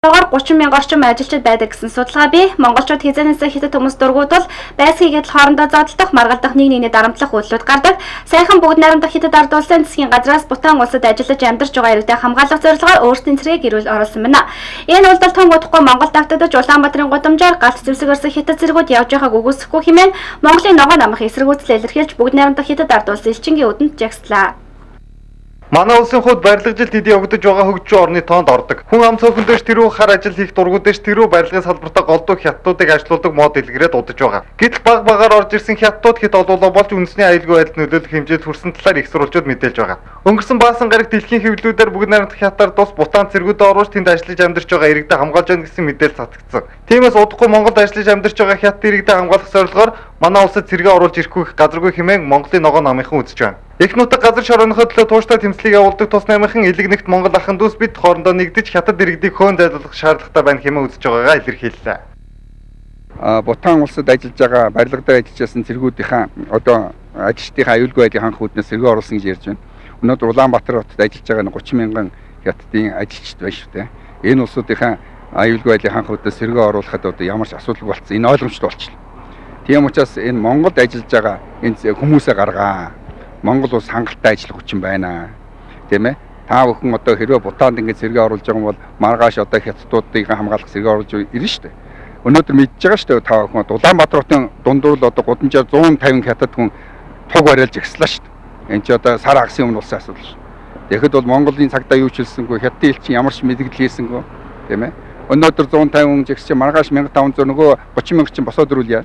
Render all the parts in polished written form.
Доор 30 мянган орчим ажилчид байдаг гэсэн судалгаа бий. Монголчууд хязгаарнаас хятад хүмүүс дургуутвал байс хийгээд хоорондоо зодтолдох, маргалдах, нэг нэгний дарамтлах үйлдэлүүд гардаг. Сайхан бүгд найрамдах хятад ард улсын засгийн газраас Бутан улсад ажиллаж амьдарч байгаа иргэдэд хамгаалах зорилгоор өөрсдийн цэргийг ирүүл оруулсан байна. Энэ үйлдэл том удахгүй Монгол давтагдаж Улаанбаатарын гудамжаар галт зэвсэг өрсөн хятад зэргүүд явж байгааг үгүйсэхгүй хэмээн Монголын ногоон намх эсэргүүцэл илэрхийлж бүгд найрамдах хятад ард улсын элчингийн үдэнд жагслаа. Манай улсын хувьд барилгажилт хэдий өгдөж байгаа хөгжиж орны тоонд ордог. Хүн ам цөөхөн дэш тэрүү хар ажил хийх дургуй дэш тэрүү барилгын салбартаа голдуу хятадуудыг ажилуулдаг мод илгэрээд удаж байгаа. Гэтэл баг багаар орж ирсэн хятадууд хэд олуулаа болж үндэсний аюулгүй байдалд нөлөөлөх хэмжээд хүрсэн талаар их сурвалжууд мэдээлж байгаа. Өнгөрсөн баасан гараг дэлхийн хэвлэлүүдээр бүгд найрамдах хятадаар тус Бутан цэргүүдээ оруулж тэнд ажиллаж амьдарч байгаа иргэдэд хамгаалж байна гэсэн мэдээлэл цацагдсан. Тиймээс удахгүй Монголд ажиллаж амьдарч байгаа хятад иргэдэд хамгаалах зорилгоор манай улсад цэргээ оруулж ирэхгүй газаргүй хэмээн Монголын ногоон намынхан үзэж байна. Их нутаг газар шорооныхоо төлөө тууштай тэмцлийг явуулдаг тус наймынхан элэг нэгт Монгол ахын дүүс бид хоорондоо нэгдэж хятад иргэдийг хөөн зайлуулах шаардлагатай байна хэмээн үзэж байгаагаа илэрхийллээ. Бутан улсад ажиллаж байгаа барилга дээр ажиллаж байсан цэргүүдийнхаа одоо ажилчдын аюулгүй байдлын ханх үүднээс цэргээ оруулсан гэж ярьж байна. Өнөөдөр Улаанбаатар хотод ажиллаж байгаа 30 мянган хятадын ажилчид байна шүү дээ. Энэ улсуудынхаа аюулгүй байдлын ханх үүднээс цэргээ оруулахад одоо ямар ч асуудал болцсон. Энэ ойлгомжтой болчихлоо. Тийм учраас энэ Монголд ажиллаж байгаа энэ хүмүүсээ гаргаа. Монгол улс хангалттай ажиллах хүчин байна. Тийм ээ. Та бүхэн одоо хэрвээ Бутанд ингэ цэргээ оруулж байгаа бол маргааш одоо хятадуудыг хамгаалах цэргээ оруулж ирнэ шүү дээ. Өнөөдөр мэдж байгаа шүү дээ та бүхэн Улаанбаатар хотын дундуур л одоо гудамжаар 150 хятад хүн туг бариалж ирслаа шүү дээ. Энд чи одоо сар агасын өмнө улсын асуудал шүү. Тэгэхэд бол Монголын цагдаа юу ч хэлсэнгүй, хятадын элчин ямар ч мэдээлэл хийсэнгүй, тийм ээ. Өнөөдөр 150 хүн жигс чи маргааш 1500 нөгөө 30 мянга чинь босоод ирүүл яа.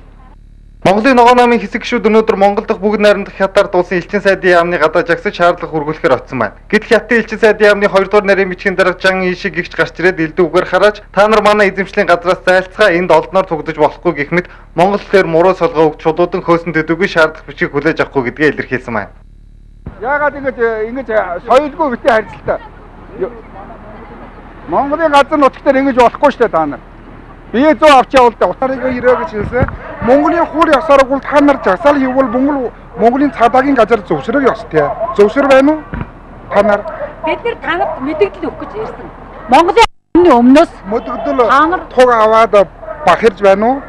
Монголын ногоон намын хэсэг гишүүд өнөөдөр Монгол дахь бүгд найрамдах хятад улсын элчин сайдын яамны гадаа жагсаж шаардлага хүргүүлэхээр очсон байна. Гэтэл хятадын элчин сайдын яамны 2 дугаар нарийн бичгийн дарга Жан Ишиг гихч гарч ирээд элдв үгээр хараач та нар манай эзэмшлийн газраас зайлцгаа энд олдноор цугдаж болохгүй гэх мэт Монгол хэлээр муруу солгоо өгч шудуудан хөөсөн төдөөгүй шаардах бичгийг хүлээж авахгүй гэдгээ илэрхийлсэн байна. Яагаад ингэж соёлгүй битээ харилцалтай. Монголын газар нутгаар ингэж болохгүй шүү дээ та нар. Бие 100 авч явал да утарыг ирээ гэж хэлсэн. Монголын хуур ёсоор гол та нар жагсаал хийвэл Монголын цаадагийн газар зөвшөөрөх ёстой. Зөвшөөр байна уу? Та нар бид нар танад мэдээлэл өгөх гэж ирсэн. Монголын өмнөөс мэдээлэл та нар туг аваад бахирж байна уу?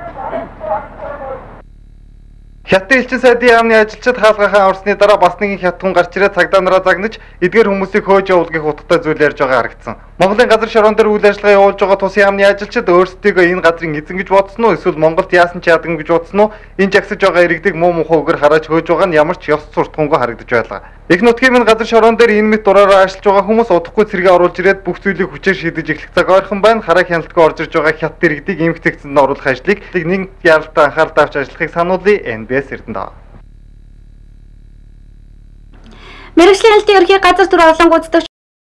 Хятадын элчин сайдын яамны ажилчид хаалгахаа орсны дараа бас нэгэн хятад хүн гарч ирээд цагдаа нараа загнаж эдгээр хүмүүсийг хөөж явуулгыг утгатай зүйл ярьж байгаа харагдсан. Монголын газар шороон дээр үйл ажиллагаа явуулж байгаа тус яамны ажилчид өөрсдийгөө энэ газрын эзэн гэж бодсон уу эсвэл Монголд яасан ч яадаг гэж бодсон уу? Энэ жагсаж байгаа иргэдийг муу мухаа үгээр харааж хөөж байгаа нь ямар ч ёс суртахуунгүй харагдаж байлаа. Их нутгийн минь газар шороон дээр энэ мэт дураараа ажиллаж байгаа хүмүүс удахгүй цэргээ оруулж ирээд бүх зүйлийг хүчээр шийдэж эхлэх цаг ойрхон байна. Хараа хяналтгүй орж ирж байгаа хятад иргэдийг эмгэгтэйцэнд оруулах ажлыг нэг яралтай анхаарал тавьж ажиллахыг сануулъя. НБС Эрдэнэт. Мэргэжлийн хэлтийн ерхий газар түр олон гүйцэтгэгч